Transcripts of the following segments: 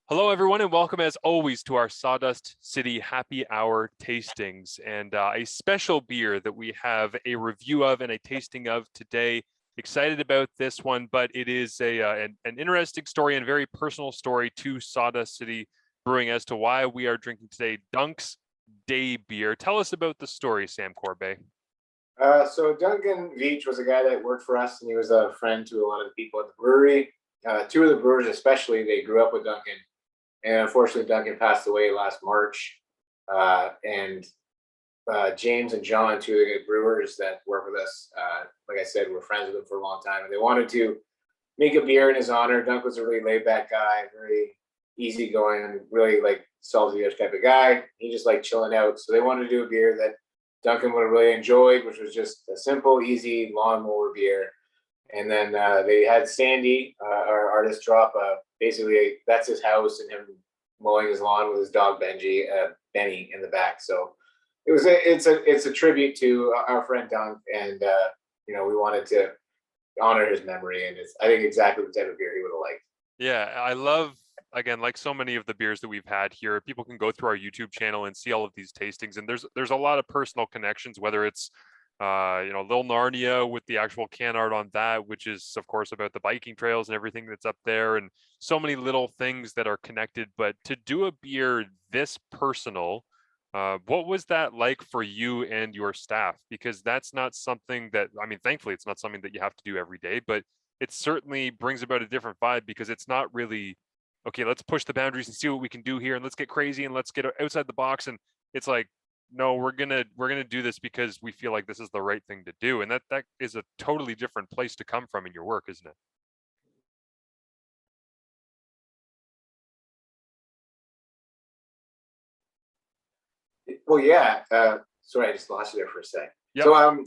Hello, everyone, and welcome as always to our Sawdust City Happy Hour tastings and a special beer that we have a review of and a tasting of today. Excited about this one, but it is an interesting story and very personal story to Sawdust City Brewing as to why we are drinking today Dunc's Day Beer. Tell us about the story, Sam Corbeil. So Duncan Veach was a guy that worked for us, and he was a friend to a lot of the people at the brewery. Two of the brewers, especially, they grew up with Duncan, and unfortunately, Duncan passed away last March. And James and John, two of the good brewers that work with us, like I said, we're friends with them for a long time, and they wanted to make a beer in his honor. Dunk was a really laid-back guy, very easygoing, really like salty type of guy. He just liked chilling out, so they wanted to do a beer that Duncan would have really enjoyed, which was just a simple, easy lawnmower beer. And then they had Sandy, our artist, drop basically that's his house and him mowing his lawn with his dog Benny in the back. So it's a tribute to our friend Dunk, and we wanted to honor his memory, and it's I think exactly the type of beer he would have liked. Yeah, I love, again, like so many of the beers that we've had here, people can go through our YouTube channel and see all of these tastings, and there's a lot of personal connections, whether it's Lil Narnia with the actual can art on that, which is of course about the biking trails and everything that's up there, and so many little things that are connected. But to do a beer this personal, what was that like for you and your staff? Because that's not something that, I mean, thankfully it's not something that you have to do every day, but it certainly brings about a different vibe because it's not really, okay, let's push the boundaries and see what we can do here and let's get crazy and let's get outside the box. And it's like, no, we're gonna do this because we feel like this is the right thing to do. And that is a totally different place to come from in your work, isn't it? Well, yeah. Sorry, I just lost you there for a sec. Yep. So,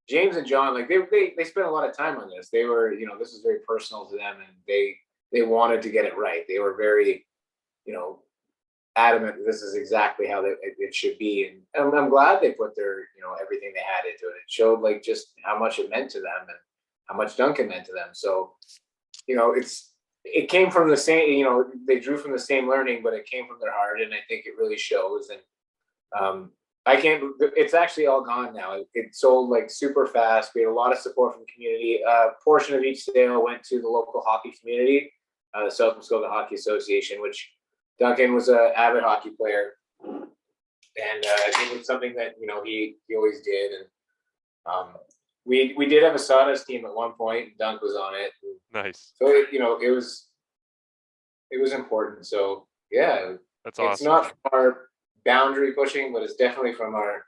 James and John, like they spent a lot of time on this. They were, this is very personal to them, and they wanted to get it right. They were very, you know, adamant that this is exactly how it should be, and I'm glad they put their, everything they had into it. It showed like just how much it meant to them and how much Duncan meant to them. So, it came from the same, they drew from the same learning, but it came from their heart, and I think it really shows. And I can't. It's actually all gone now. It sold like super fast. We had a lot of support from the community. A portion of each sale went to the local hockey community, the South Muskoka Hockey Association, which Duncan was an avid hockey player, and it was something that he always did. And we did have a Sawdust team at one point. Dunk was on it. Nice. So it was important. So yeah, That's it's awesome. not our boundary pushing, but it's definitely from our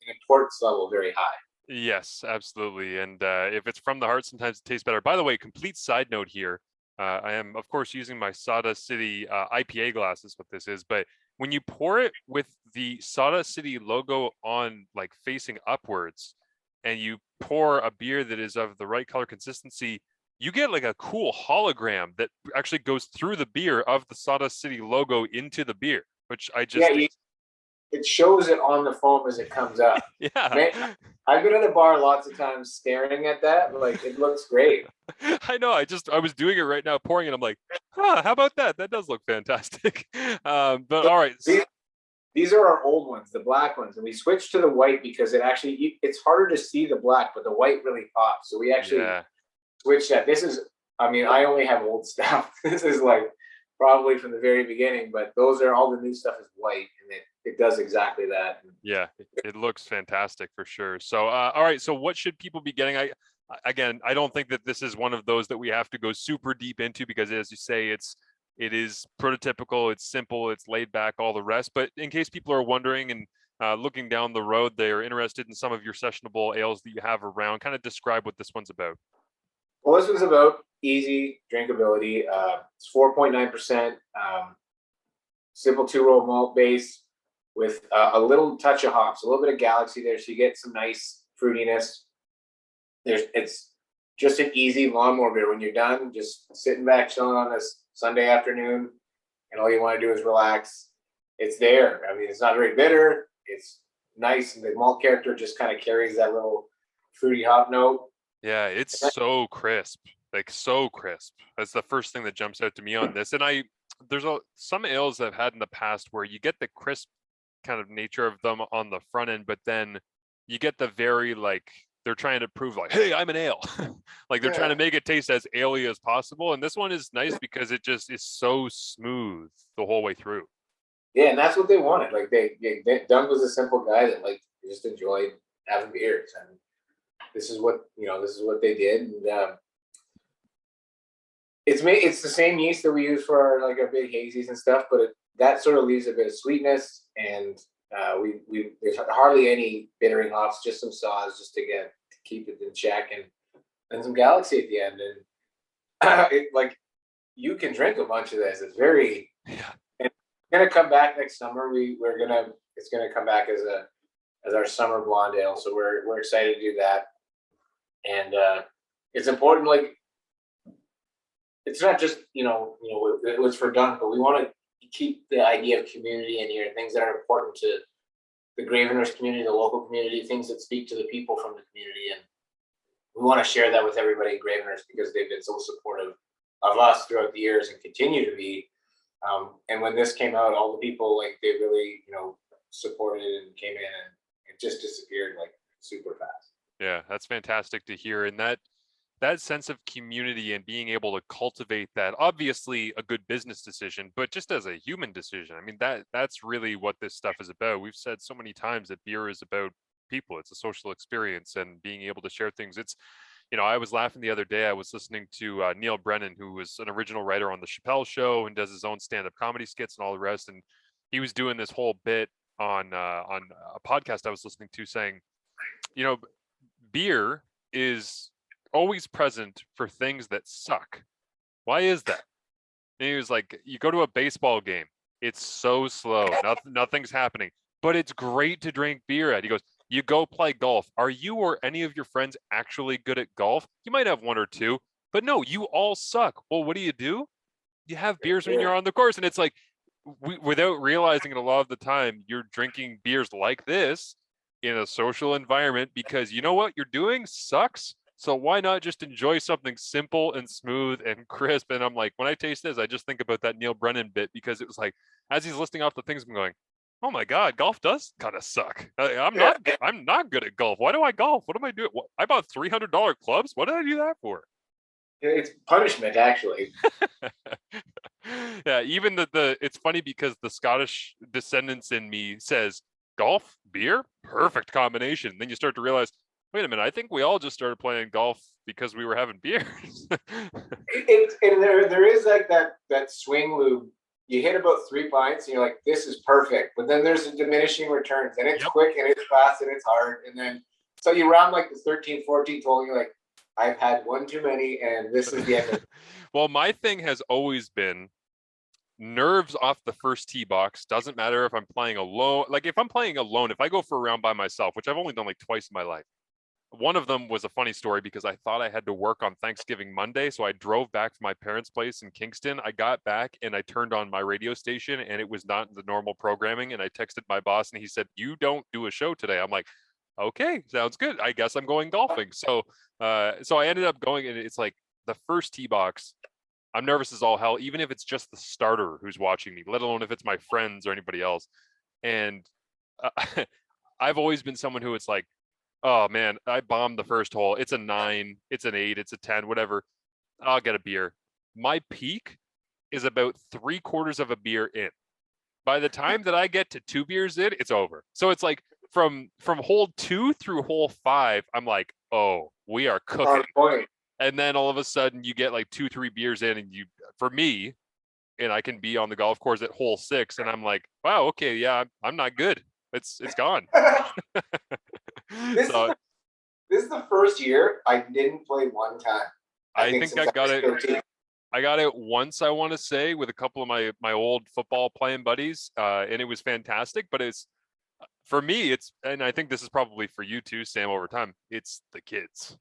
importance level very high. Yes, absolutely. And if it's from the heart, sometimes it tastes better. By the way, complete side note here. I am, of course, using my Sawdust City IPA glass is what this is. But when you pour it with the Sawdust City logo on, like facing upwards, and you pour a beer that is of the right color consistency, you get like a cool hologram that actually goes through the beer of the Sawdust City logo into the beer, which I just Yeah, it shows it on the foam as it comes up. yeah. Man, I've been at the bar lots of times staring at that. Like it looks great. I know. I was doing it right now, pouring it. I'm like, how about that? That does look fantastic. But So all right. these are our old ones, the black ones, and we switched to the white because it's harder to see the black, but the white really pops. So we actually Yeah. switched that. This is, I mean, I only have old stuff. This is like probably from the very beginning, but those are all the new stuff is white, and it does exactly that. Yeah, it looks fantastic for sure. So, all right. So, what should people be getting? Again, I don't think that this is one of those that we have to go super deep into because, as you say, it is prototypical, it's simple, it's laid back, all the rest. But in case people are wondering and looking down the road, they are interested in some of your sessionable ales that you have around. Kind of describe what this one's about. Well, this one's about easy drinkability. It's 4.9%, simple two-row malt base with a little touch of hops, a little bit of galaxy there, so you get some nice fruitiness. It's just an easy lawnmower beer. When you're done, just sitting back, chilling on this Sunday afternoon, and all you want to do is relax. It's there. I mean, it's not very bitter. It's nice, and the malt character just kind of carries that little fruity hop note. Yeah, it's so crisp. like so crisp. That's the first thing that jumps out to me on this. And there's some ales I've had in the past where you get the crisp kind of nature of them on the front end, but then you get the very like they're trying to prove like, hey, I'm an ale. Like they're trying to make it taste as ale-y as possible. And this one is nice because it just is so smooth the whole way through. Yeah, and that's what they wanted. Like Dunc was a simple guy that like just enjoyed having beers, and this is what this is what they did. And it's the same yeast that we use for our big hazies and stuff, but that sort of leaves a bit of sweetness, and we there's hardly any bittering hops, just some saws just to keep it in check, and some Galaxy at the end, and like you can drink a bunch of this. It's very gonna come back next summer. It's gonna come back as our summer blonde ale. So we're excited to do that. And it's important, like it's not just it was for Dunc, but we want to keep the idea of community in here, things that are important to the Graveners community, the local community, things that speak to the people from the community, and we want to share that with everybody in Graveners because they've been so supportive of us throughout the years and continue to be. And when this came out, all the people they really supported it and came in, and it just disappeared like super fast. Yeah, that's fantastic to hear. And that sense of community and being able to cultivate that, obviously a good business decision, but just as a human decision. I mean, that's really what this stuff is about. We've said so many times that beer is about people. It's a social experience, and being able to share things. It's, I was laughing the other day. I was listening to Neil Brennan, who was an original writer on the Chappelle Show and does his own stand-up comedy skits and all the rest. And he was doing this whole bit on a podcast I was listening to, saying, beer is always present for things that suck. Why is that? And he was like, you go to a baseball game, it's so slow, nothing's happening, but it's great to drink beer at. He goes, you go play golf. Are you or any of your friends actually good at golf? You might have one or two, but no, you all suck. Well, what do? You have beers when you're on the course. And it's like, without realizing it a lot of the time, you're drinking beers like this in a social environment because you know what you're doing sucks. So why not just enjoy something simple and smooth and crisp? And I'm like, when I taste this, I just think about that Neil Brennan bit, because it was like, as he's listing off the things, I'm going, oh my God, golf does kind of suck. I'm not good at golf. Why do I golf? What am I doing? I bought $300 clubs. What did I do that for? It's punishment, actually. Yeah, even it's funny because the Scottish descendants in me says golf, beer, perfect combination. Then you start to realize, wait a minute, I think we all just started playing golf because we were having beers. And there is like that swing loop. You hit about 3 pints and you're like, this is perfect. But then there's a diminishing returns, and it's quick and it's fast and it's hard. And then so you round like the 13th, 14th hole, and you're like, I've had one too many, and this is the end of it. Well, my thing has always been nerves off the first tee box. Doesn't matter if I'm playing alone. Like if I'm playing alone, if I go for a round by myself, which I've only done like twice in my life. One of them was a funny story because I thought I had to work on Thanksgiving Monday. So I drove back from my parents' place in Kingston. I got back and I turned on my radio station and it was not the normal programming. And I texted my boss and he said, you don't do a show today. I'm like, okay, sounds good. I guess I'm going golfing. So I ended up going, and it's like the first tee box, I'm nervous as all hell, even if it's just the starter who's watching me, let alone if it's my friends or anybody else. And I've always been someone who it's like, oh man, I bombed the first hole. It's a 9, it's an 8, it's a 10, whatever. I'll get a beer. My peak is about 3/4 of a beer in. By the time that I get to 2 beers in, it's over. So it's like from hole 2 through hole 5, I'm like, oh, we are cooking. And then all of a sudden you get like 2-3 beers in, and for me, and I can be on the golf course at hole 6, and I'm like, wow, okay, yeah, I'm not good. It's gone. This is the first year I didn't play one time. I think I got it. I got it once, I want to say, with a couple of my old football playing buddies, and it was fantastic. But it's for me, and I think this is probably for you too, Sam. Over time, it's the kids,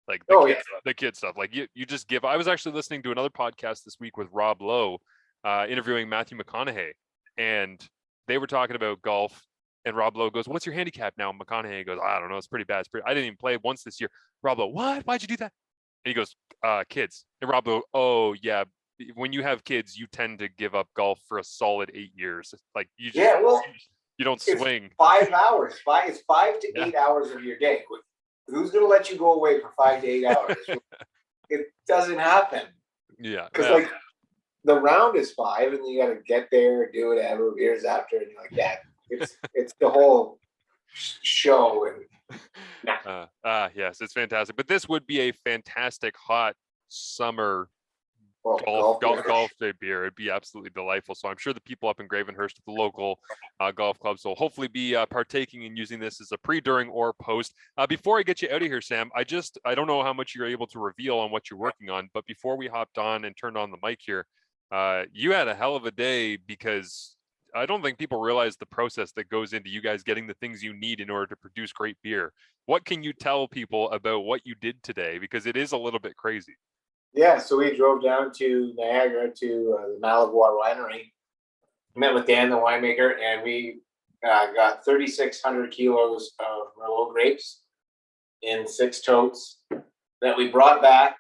like the kid stuff. Like you just give. I was actually listening to another podcast this week with Rob Lowe, interviewing Matthew McConaughey, and they were talking about golf. And Rob Lowe goes, what's your handicap now? And McConaughey goes, I don't know. It's pretty bad. I didn't even play once this year. Rob Lowe, what? Why'd you do that? he goes, kids. And Rob goes, oh yeah, when you have kids, you tend to give up golf for a solid 8 years. Like you just, Yeah, well, you don't it's swing. 5 hours. It's 5 to Yeah. 8 hours of your day. Who's going to let you go away for 5 to 8 hours? It doesn't happen. Yeah. Because Well, like the round is 5, and you got to get there, do whatever, beers after, and you're like, yeah, it's the whole show. And yes, it's fantastic. But this would be a fantastic hot summer well, golf day beer. It'd be absolutely delightful. So I'm sure the people up in Gravenhurst, the local golf clubs, will hopefully be partaking in using this as a pre, during, or post. Before I get you out of here, Sam, I don't know how much you're able to reveal on what you're working on, but before we hopped on and turned on the mic here, you had a hell of a day, because I don't think people realize the process that goes into you guys getting the things you need in order to produce great beer. What can you tell people about what you did today? Because it is a little bit crazy. Yeah, so we drove down to Niagara to the Malavoie Winery, met with Dan, the winemaker, and we got 3,600 kilos of Merlot grapes in 6 totes that we brought back.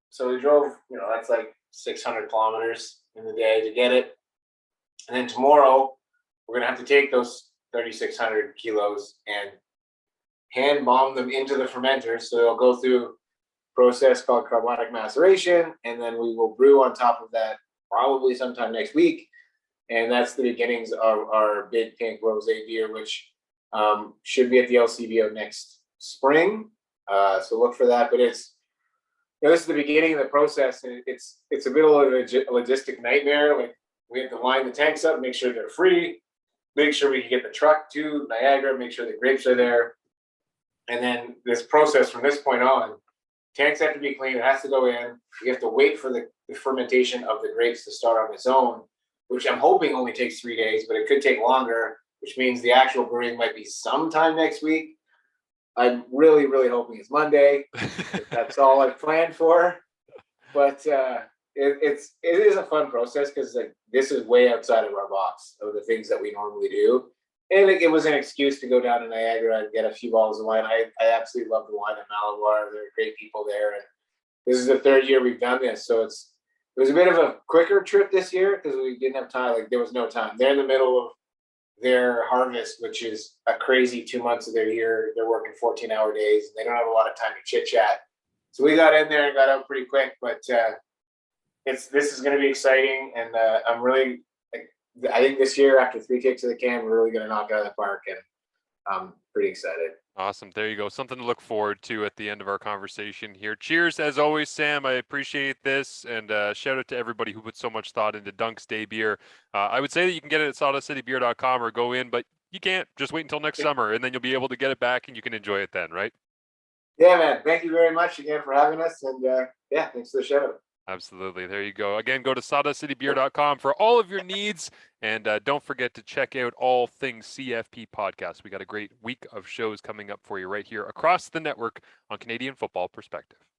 So we drove, that's like 600 kilometers in the day to get it. And then tomorrow, we're going to have to take those 3,600 kilos and hand bomb them into the fermenter. So they'll go through process called carbonic maceration, and then we will brew on top of that probably sometime next week. And that's the beginnings of our Big Pink Rosé beer, which should be at the LCBO next spring. So look for that. But this is the beginning of the process, and it's a bit of a logistic nightmare. Like, we have to line the tanks up, make sure they're free, make sure we can get the truck to Niagara, make sure the grapes are there, and then this process from this point on. Tanks have to be clean. It has to go in. You have to wait for the fermentation of the grapes to start on its own, which I'm hoping only takes 3 days, but it could take longer, which means the actual brewing might be sometime next week. I'm really, really hoping it's Monday. That's all I've planned for. But it is a fun process, because like, this is way outside of our box of the things that we normally do. And it was an excuse to go down to Niagara and get a few bottles of wine. I absolutely love the wine at Malavoie. There are great people there. And this is the 3rd year we've done this. So it was a bit of a quicker trip this year, because we didn't have time. Like, there was no time. They're in the middle of their harvest, which is a crazy 2 months of their year. They're working 14-hour days, and they don't have a lot of time to chit chat. So we got in there and got out pretty quick. But this is going to be exciting. And I'm really, I think this year, after 3 kicks of the can, we're really going to knock it out of the park, and I'm pretty excited. Awesome. There you go. Something to look forward to at the end of our conversation here. Cheers, as always, Sam. I appreciate this. And shout out to everybody who put so much thought into Dunc's Day Beer. I would say that you can get it at sawdustcitybeer.com or go in, but you can't. Just wait until next summer, and then you'll be able to get it back, and you can enjoy it then, right? Yeah, man. Thank you very much again for having us. And yeah, thanks for the shout out. Absolutely. There you go. Again, go to sawdustcitybeer.com for all of your needs. And don't forget to check out all things CFP podcast. We got a great week of shows coming up for you right here across the network on Canadian Football Perspective.